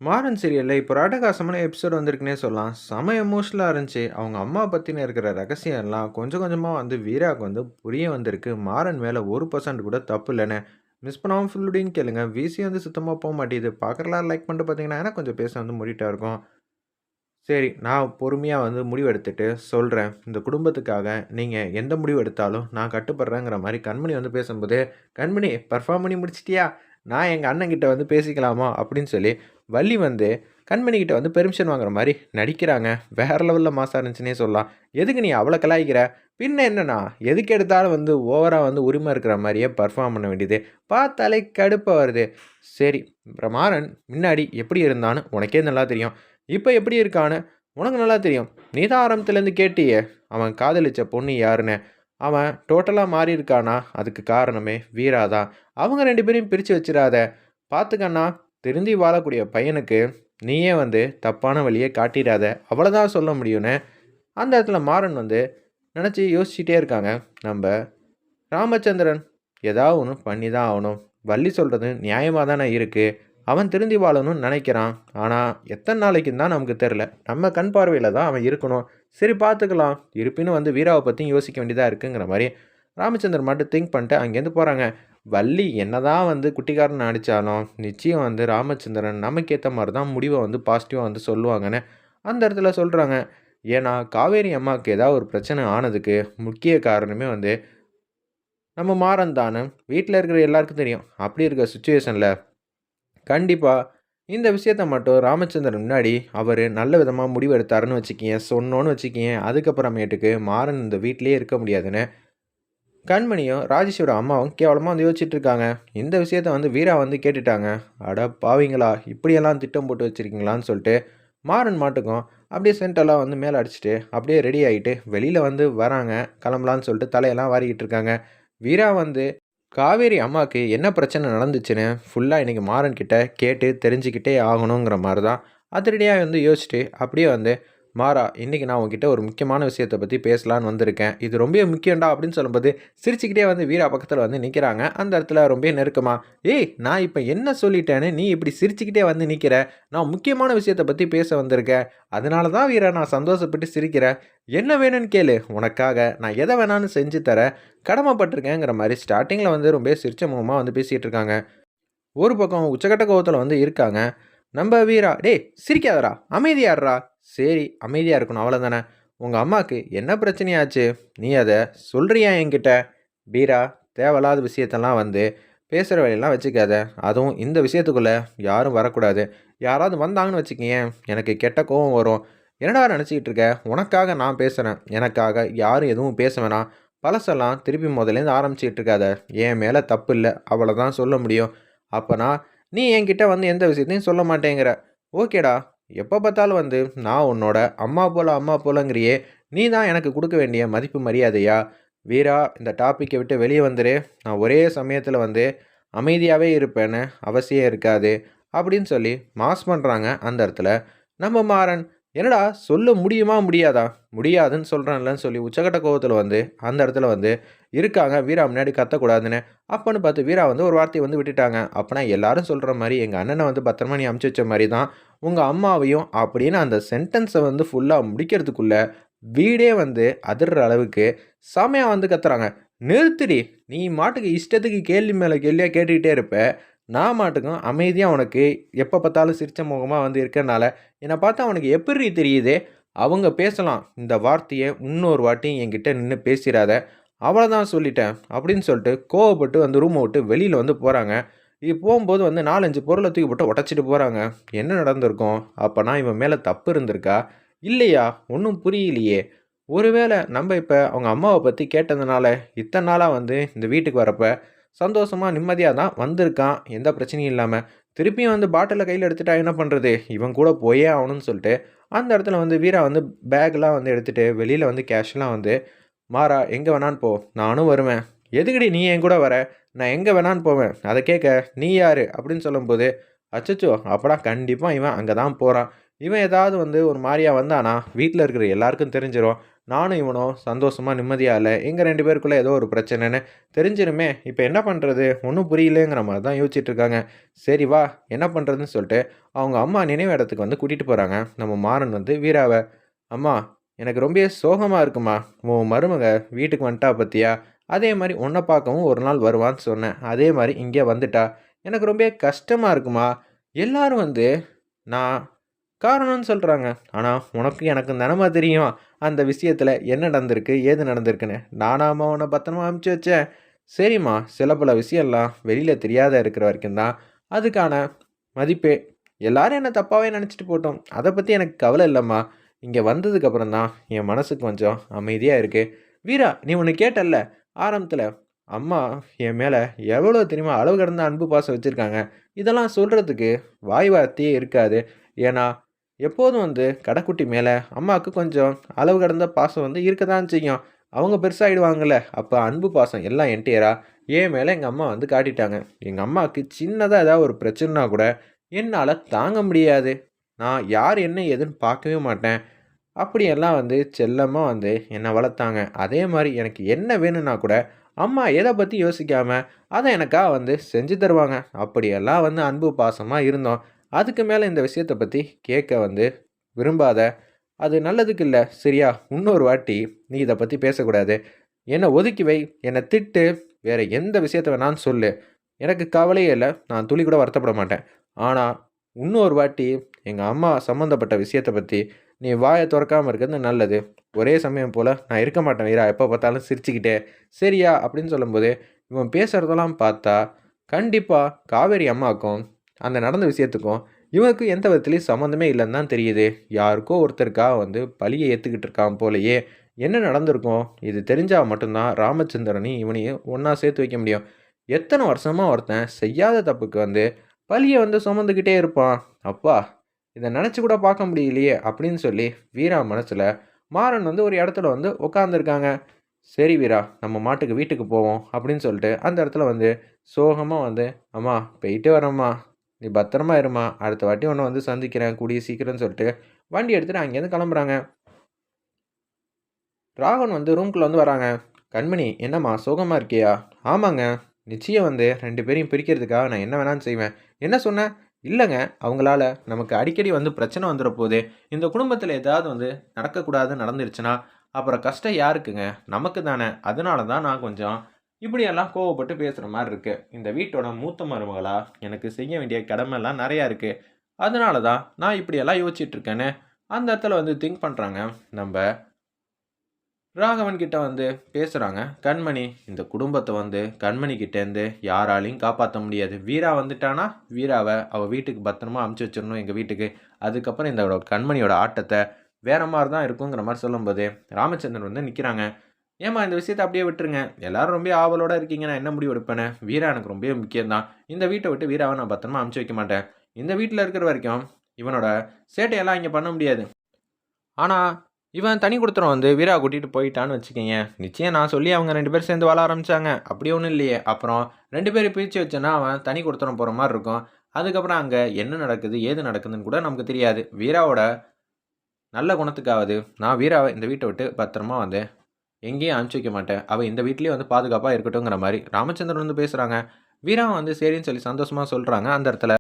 மாறன் சீரியல்ல இப்போ ஒரு அட்டகாசமான எபிசோட் வந்திருக்குன்னே சொல்லலாம். செம எமோஷனலா இருந்துச்சு. அவங்க அம்மா பத்தின இருக்கிற ரகசியம் எல்லாம் கொஞ்சம் கொஞ்சமா வந்து வீராவுக்கு வந்து புரிய வந்திருக்கு. மாறன் மேல 1% கூட தப்பு இல்லன்னு. மிஸ் பண்ணாம ஃபுல்லுடையும் கேளுங்க. விசி வந்து சுத்தமா போ மாட்டேங்குது. பார்க்குறலாம் லைக் பண்ணிட்டு பார்த்தீங்கன்னா, எனக்கு கொஞ்சம் பேச வந்து மூடிட்டா இருக்கும். சரி, நான் பொறுமையா வந்து முடிவெடுத்துட்டு சொல்றேன். இந்த குடும்பத்துக்காக நீங்க எந்த முடிவு எடுத்தாலும் நான் கட்டுப்படுறேங்கிற மாரி கண்மணி வந்து பேசும்போது, "கண்மணி பெர்ஃபார்ம் பண்ணி முடிச்சிட்டியா? நான் எங்க அண்ணன்கிட்ட வந்து பேசிக்கலாமா?" அப்படின்னு சொல்லி வள்ளி வந்து கண்மணிகிட்ட வந்து பெர்மிஷன் வாங்குற மாரி நடிக்கிறாங்க. வேற லெவல்ல மாஸா இருந்துச்சுன்னே சொல்லலாம். "எதுக்கு நீ அவள கலாய்க்கிற? பின்ன என்னண்ணா? எதுக்கு எடுத்தாலும் வந்து ஓவரா வந்து உரிமை இருக்கிற மாரியே பெர்ஃபார்ம் பண்ண வேண்டியது. பார்த்தாலே கடுப்பா வருது." சரி, மாறன் முன்னாடி எப்படி இருந்தான்னு உனக்கே நல்லா தெரியும். இப்ப எப்படி இருக்கான்னு உனக்கு நல்லா தெரியும். நீ தான் ஆரம்பத்துலேருந்து கேட்டியே, அவன் காதலிச்ச பொண்ணு யாருன்னு. அவன் டோட்டலா மாறியிருக்கானா, அதுக்கு காரணமே வீரா தான். அவங்க 2 பேரையும் பிரிச்சு வச்சிராத. பார்த்துக்கண்ணா, திருந்தி வாழக்கூடிய பையனுக்கு நீயே வந்து தப்பான வழிய காட்டிறாத. அவ்வளதான் சொல்ல முடியும்னு, அந்த இடத்துல மாறன் வந்து நெனச்சு யோசிச்சுட்டே இருக்காங்க. நம்ப ராமச்சந்திரன் ஏதாவது ஒண்ணு பண்ணி தான் ஆவணும். வள்ளி சொல்றது நியாயமா தானே இருக்கு. அவன் திருந்தி வாழணும்னு நெனைக்கிறான். ஆனா, எத்தன நாளைக்குன்னு தான் நமக்கு தெரியல. நம்ம கண் பார்வையில தான் அவன் இருக்கணும். சரி பார்த்துக்கலாம். இருப்பினும் வந்து வீராவ பத்தியும் யோசிக்க வேண்டியதா இருக்குங்கிற மாரி ராமச்சந்திரன் மட்டும் திங்க் பண்ணிட்டு அங்கேருந்து போறாங்க. வள்ளி என்னதான் வந்து குட்டிக்காரன்னு நடிச்சாலும், நிச்சயம் வந்து ராமச்சந்திரன் நமக்கு ஏத்த மாரி தான் முடிவ வந்து பாசிட்டிவா வந்து சொல்லுவாங்கன்னு அந்த இடத்துல சொல்றாங்க. ஏன்னா, காவேரி அம்மாவுக்கு ஏதாவது ஒரு பிரச்சனை ஆனதுக்கு முக்கிய காரணமே வந்து நம்ம மாறன் தான்னு வீட்ல இருக்கிற எல்லாருக்கும் தெரியும். அப்படி இருக்க சிச்சுவேஷன்ல கண்டிப்பா இந்த விஷயத்த மட்டும் ராமச்சந்திரன் முன்னாடி அவரு நல்ல விதமா முடிவு எடுத்தாருன்னு வச்சுக்கயேன், சொன்னோன்னு வச்சுக்கயேன், அதுக்கப்புறமேட்டுக்கு மாறன் இந்த வீட்லயே இருக்க முடியாதுன்னு கண்மணியும், ராஜேஷோட அம்மாவும் கேவலமா வந்து யோசிச்சுட்டு இருக்காங்க. இந்த விஷயத்த வந்து வீரா வந்து கேட்டுட்டாங்க. அட பாவிங்களா! இப்படியெல்லாம் திட்டம் போட்டு வச்சிருக்கீங்களான்னு சொல்லிட்டு, மாறன் மாட்டுக்கும் அப்படியே சென்ட்டெல்லாம் வந்து மேல அடிச்சுட்டு, அப்படியே ரெடி ஆயிட்டு வெளியில வந்து வராங்க. கிளம்பலான்னு சொல்லிட்டு தலையெல்லாம் வாரிக்கிட்டு இருக்காங்க. வீரா வந்து காவேரி அம்மாவுக்கு என்ன பிரச்சனை நடந்துச்சுன்னு ஃபுல்லா இன்னைக்கு மாறன் கிட்ட கேட்டு தெரிஞ்சுக்கிட்டே ஆகணுங்கிற மாரி தான் அதிரடியா வந்து யோசிச்சுட்டு, அப்படியே வந்து மாறா, இன்னைக்கு நான் உன்கிட்ட ஒரு முக்கியமான விஷயத்த பத்தி பேசலான்னு வந்திருக்கேன். இது ரொம்பவே முக்கியம்டா அப்படின்னு சொல்லும்போது, சிரிச்சுக்கிட்டே வந்து வீரா பக்கத்துல வந்து நிக்கிறாங்க. அந்த இடத்துல ரொம்ப நெருக்கமா, "ஏய்! நான் இப்ப என்ன சொல்லிட்டேன்னு நீ இப்படி சிரிச்சுக்கிட்டே வந்து நிக்கிற? நான் முக்கியமான விஷயத்த பத்தி பேச வந்திருக்கேன். அதனால தான் வீரா நான் சந்தோஷப்பட்டு சிரிக்கிறேன். என்ன வேணும்னு கேளு. உனக்காக நான் எத வேணாலும் செஞ்சு தர கடமைப்பட்டுருக்கேங்கிற" மாரி ஸ்டார்ட்டிங்ல வந்து ரொம்ப சிரிச்ச முகமா வந்து பேசிட்டு இருக்காங்க. ஒரு பக்கம் உச்சக்கட்ட கோவத்துல வந்து இருக்காங்க. நம்ப வீரா, "டேய் சிரிக்காதடா! அமைதியா இருடா." "சரி, அமைதியா இருக்கணும் அவ்வளோதானே. உங்க அம்மாக்கு என்ன பிரச்சனையாச்சு? நீ அத சொல்றியா என்கிட்ட?" "வீரா, தேவையில்லாத விஷயத்தெல்லாம் வந்து பேசுற வேலையெல்லாம் வச்சுக்காத. அதுவும் இந்த விஷயத்துக்குள்ள யாரும் வரக்கூடாது. யாராவது வந்தாங்கன்னு வச்சுக்கயேன், எனக்கு கெட்ட கோவம் வரும். என்னடா நெனச்சுக்கிட்டு இருக்க? உனக்காக நான் பேசுறேன். எனக்காக யாரும் எதுவும் பேச வேணாம். பழசெல்லாம் திருப்பி மொதல்லேருந்து ஆரம்பிச்சுக்கிட்டு இருக்காத. என் மேல தப்பு இல்ல. அவ்வளோதான் சொல்ல முடியும். அப்பன்னா, நீ என்கிட்ட வந்து எந்த விஷயத்தையும் சொல்ல மாட்டேங்கிற. ஓகேடா. எப்ப பார்த்தாலும் வந்து, நான் உன்னோட அம்மா போலங்கிறியே, நீ தான் எனக்கு குடுக்க வேண்டிய மதிப்பு மரியாதையா? வீரா, இந்த டாபிக்க விட்டு வெளிய வந்துரு. நான் ஒரே சமயத்தில வந்து அமைதியாவே இருப்பேன்னு அவசியம் இருக்காது. அப்படின்னு சொல்லி மாஸ் பண்றாங்க அந்த இடத்துல. நம்ம மாறன், என்னடா சொல்ல முடியுமா? முடியாதா? முடியாதுன்னு சொல்றேன்லன்னு சொல்லி உச்சக்கட்ட கோவத்தில வந்து, அந்த இடத்துல வந்து இருக்காங்க. வீரா முன்னாடி கத்தக்கூடாதுன்னு. அப்பன்னு பார்த்து வீரா வந்து ஒரு வார்த்தைய வந்து விட்டுட்டாங்க. அப்பன்னா எல்லாரும் சொல்ற மாரி, எங்க அண்ணன வந்து பத்திரமா நீ அனுப்பிச்சு வச்ச மாரி தான், உங்க அம்மாவையும் அப்படின்னு அந்த சென்டென்ஸ வந்து ஃபுல்லா முடிக்கிறதுக்குள்ள, வீடே வந்து அதிர்ற அளவுக்கு செமையா வந்து கத்துறாங்க. "நிறுத்துடி! நீ மாட்டுக்கு இஷ்டத்துக்கு கேள்வி மேல கேள்வியா கேட்டுக்கிட்டே இருப்ப. நான் மாட்டுக்கும் அமைதியா உனக்கு எப்ப பார்த்தாலும் சிரிச்ச முகமா வந்து இருக்கனால, என்ன பார்த்தா உனக்கு எப்பிட்ரி தெரியுது? அவங்க பேசலாம். இந்த வார்த்தைய இன்னொரு வாட்டி என்கிட்ட நின்னு பேசிறாத. அவ்வளதான் சொல்லிட்டேன்." அப்படின்னு சொல்லிட்டு கோவப்பட்டு வந்து ரூம விட்டு வெளியில வந்து போறாங்க. போம்போது வந்து 4, 5 பொருள தூக்கி போட்டு உடைச்சுட்டு போறாங்க. என்ன நடந்திருக்கும்? அப்பன்னா இவன் மேல தப்பு இருந்திருக்கா? இல்லையா? ஒண்ணும் புரியலையே! ஒருவேள நம்ப இப்ப அவங்க அம்மாவ பத்தி கேட்டதுனால, இத்தன நாளா வந்து இந்த வீட்டுக்கு வரப்ப, சந்தோஷமா, நிம்மதியா தான் வந்திருக்கான். எந்த பிரச்சனையும் இல்லாம. திருப்பியும் வந்து பாட்டில கையில எடுத்துட்டா என்ன பண்றது? இவன் கூட போயே ஆவணும்னு சொல்ட்டு, அந்த இடத்துல வந்து வீரா வந்து பேக்லாம் வந்து எடுத்துட்டு, வெளியில வந்து கேஷ்லாம் வந்து மாறா, எங்க வேணாலும் போ. நானும் வருவேன். எதுக்குடி நீ என் கூட வர? நான் எங்க வேணாலும் போவேன். அத கேட்க நீ யாரு? அப்படின்னு சொல்லும்போது, அச்சச்சோ! அப்பன்னா கண்டிப்பா இவன் அங்க தான் போறான். இவன் ஏதாவது வந்து ஒரு மாரியா வந்தானா, வீட்ல இருக்கிற எல்லாருக்கும் தெரிஞ்சிரும். நானும் இவனும் சந்தோஷமா, நிம்மதியா இல்ல. எங்க 2 பேருக்குள்ள ஏதோ ஒரு பிரச்சனைன்னு தெரிஞ்சிருமே! இப்ப என்ன பண்றது? ஒண்ணும் புரியலங்கிற மாரி தான் யோசிச்சுட்டு இருக்காங்க. சரி வா! என்ன பண்றதுன்னு சொல்ட்டு, அவங்க அம்மா நினைவு இடத்துக்கு வந்து கூட்டிட்டு போறாங்க. நம்ம மாறன் வந்து வீராவ. "அம்மா, எனக்கு ரொம்பவே சோகமா இருக்கும்மா. உன் மருமக வீட்டுக்கு வந்துட்டா பாத்தியா? அதே மாரி உன்ன பார்க்கவும் ஒரு நாள் வருவான்னு சொன்னேன். அதே மாரி இங்க வந்துட்டா. எனக்கு ரொம்பவே கஷ்டமா இருக்கும்மா. எல்லாரும் வந்து நான் காரணம்னு சொல்றாங்க. ஆனா, உனக்கும் எனக்கும் தானம்மா தெரியும். அந்த விஷயத்துல என்ன நடந்திருக்கு? ஏது நடந்திருக்குன்னு. நானாம்மா உன்ன பத்திரமா அனுப்பிச்சு வச்சேன். சரிம்மா, சில பல விஷயம்லாம் வெளியில தெரியாத இருக்கிற வரைக்கும் தான் அதுக்கான மதிப்பே. எல்லாரும் என்ன தப்பாவே நெனச்சுட்டு போட்டும். அத பத்தி எனக்கு கவல இல்லம்மா. இங்க வந்ததுக்கு அப்புறம் தான் என் மனசு கொஞ்சம் அமைதியா இருக்கு. வீரா, நீ ஒண்ணு கேட்டல்ல ஆரம்பத்துல. அம்மா என் மேல எவ்வளோ தெரியுமா அளவு கடந்த அன்பு, பாசம் வச்சிருக்காங்க. இதெல்லாம் சொல்றதுக்கு வாய் வார்த்தையே இருக்காது. ஏன்னா, எப்போதும் வந்து கடைக்குட்டி மேல அம்மாவுக்கு கொஞ்சம் அளவு கடந்த பாசம் வந்து இருக்க தான் செய்யும். அவங்க பெருசாயிடுவாங்கல்ல, அப்ப அன்பு, பாசம் எல்லாம் என்டையரா என் மேல எங்க அம்மா வந்து காட்டிட்டாங்க. எங்க அம்மாவுக்கு சின்னதா ஏதாவது ஒரு பிரச்சனைனா கூட என்னால தாங்க முடியாது. நான் யார் என்ன ஏதுன்னு பார்க்கவே மாட்டேன். அப்படியெல்லாம் வந்து செல்லமா வந்து என்ன வளர்த்தாங்க. அதே மாரி எனக்கு என்ன வேணும்னா கூட, அம்மா எத பத்தி யோசிக்காம, அத எனக்கா வந்து செஞ்சு தருவாங்க. அப்படியெல்லாம் வந்து அன்பு, பாசமா இருந்தோம். அதுக்கு மேல இந்த விஷயத்த பத்தி கேட்க வந்து விரும்பாத. அது நல்லதுக்கு இல்ல. சரியா? இன்னொரு வாட்டி நீ இத பத்தி பேசக்கூடாது. என்ன ஒதுக்கி வை. என்ன திட்டு. வேற எந்த விஷயத்த வேணாலும் சொல்லு. எனக்கு கவலையே இல்ல. நான் துளி கூட வருத்தப்பட மாட்டேன். ஆனா, இன்னொரு வாட்டி எங்க அம்மா சம்மந்தப்பட்ட விஷயத்த பத்தி நீ வாய தொறக்காம இருக்கிறது நல்லது. ஒரே சமயம் போல நான் இருக்க மாட்டேன் வீரா. எப்ப பார்த்தாலும் சிரிச்சுக்கிட்டே, சரியா? அப்படின்னு சொல்லும்போது, இவன் பேசுறதெல்லாம் பார்த்தா, கண்டிப்பா காவேரி அம்மாக்கும், அந்த நடந்த விஷயத்துக்கும், இவனுக்கும் எந்த விதத்திலயும் சம்மந்தமே இல்லன்னு தான் தெரியுது. யாருக்கோ ஒருத்தருக்காக வந்து பழிய ஏத்துக்கிட்டு இருக்கான் போலயே. என்ன நடந்திருக்கும்? இது தெரிஞ்சா மட்டும் தான் ராமச்சந்திரனையும் இவனையும் ஒண்ணா சேர்த்து வைக்க முடியும். எத்தன வருஷமா ஒருத்தன் செய்யாத தப்புக்கு வந்து பழிய வந்து சுமந்துக்கிட்டே இருப்பான். அப்பா! இத நெனச்சு கூட பார்க்க முடியலையே! அப்படின்னு சொல்லி வீரா மனசுல மாறன் வந்து ஒரு இடத்துல வந்து உட்கார்ந்துருக்காங்க. சரி வீரா, நம்ம மாட்டுக்கு வீட்டுக்கு போவோம் அப்படின்னு சொல்லிட்டு அந்த இடத்துல வந்து சோகமா வந்து, "அம்மா போயிட்டு வரேம்மா. நீ பத்திரமா இரும்மா. அடுத்த வாட்டி உன்ன வந்து சந்திக்கிறேன் கூடிய சீக்கிரம்னு" சொல்லிட்டு வண்டி எடுத்துட்டு அங்கேருந்து கிளம்புறாங்க. ராகவன் வந்து ரூம்குள்ள வந்து வராங்க. "கண்மணி, என்னம்மா சோகமா இருக்கியா?" "ஆமாங்க. நிச்சயம் வந்து 2 பேரையும் பிரிக்கிறதுக்காக நான் என்ன வேணாலும் செய்வேன்." "என்ன சொன்ன?" "இல்லங்க. அவங்களால நமக்கு அடிக்கடி வந்து பிரச்சனை வந்துற போது. இந்த குடும்பத்தில ஏதாவது வந்து நடக்கக்கூடாதுன்னு நடந்துருச்சுன்னா, அப்புறம் கஷ்டம் யாருக்குங்க? நமக்கு தானே. அதனால தான் நான் கொஞ்சம் இப்படியெல்லாம் கோவப்பட்டு பேசுற மாரி இருக்கு. இந்த வீட்டோட மூத்த மருமகளா எனக்கு செய்ய வேண்டிய கடமைலாம் நெறையா இருக்கு. அதனால தான் நான் இப்படியெல்லாம் யோசிச்சுட்டு இருக்கேன்னு." அந்த இடத்துல வந்து திங்க் பண்றாங்க. நம்ப ராகவன் கிட்ட வந்து பேசுறாங்க. கண்மணி, இந்த குடும்பத்த வந்து கண்மணி கிட்டேருந்து யாராலயும் காப்பாத்த முடியாது. வீரா வந்துட்டான்னா, வீராவ அவ வீட்டுக்கு பத்திரமா அனுப்பிச்சு வச்சிரணும் எங்க வீட்டுக்கு. அதுக்கப்புறம் இந்த கண்மணியோட ஆட்டத்த வேற மாரி தான் இருக்குங்கிற மாரி சொல்லும்போது, ராமச்சந்திரன் வந்து நிக்கிறாங்க. ஏம்மா இந்த விஷயத்த அப்படியே விட்டுருங்க. எல்லாரும் ரொம்ப ஆவலோட இருக்கீங்க. நான் என்ன முடிவு எடுப்பேன்னு. வீரா எனக்கு ரொம்பவே முக்கியம் தான். இந்த வீட்ட விட்டு வீராவ நான் பத்திரமா அனுப்பிச்சு வைக்க மாட்டேன். இந்த வீட்ல இருக்கிற வரைக்கும் இவனோட சேட்டையெல்லாம் இங்க பண்ண முடியாது. ஆனா, இவன் தனி குடித்தனம் வந்து வீராவ கூட்டிட்டு போயிட்டான்னு வச்சுக்கங்க. நிச்சயம் நான் சொல்லி அவங்க 2 பேரும் சேர்ந்து வாழ ஆரம்பிச்சாங்க. அப்படி ஒண்ணும் இல்லையே. அப்புறம் 2 பேரையும் பிரிச்சு வச்சேன்னா, அவன் தனி குடித்தனம் போற மாரி இருக்கும். அதுக்கப்புறம் அங்க என்ன நடக்குது, ஏது நடக்குதுன்னு கூட நமக்கு தெரியாது. வீராவோட நல்ல குணத்துக்காவது, நான் வீராவ இந்த வீட்ட விட்டு பத்திரமா வந்து எங்கேயும் அனுப்பிச்சு வைக்க மாட்டேன். அவ இந்த வீட்லயே வந்து பாதுகாப்பா இருக்கட்டும்ங்கிற மாரி ராமச்சந்திரன் வந்து பேசுறாங்க. வீராவும் வந்து சரின்னு சொல்லி சந்தோஷமா சொல்றாங்க அந்த இடத்துல.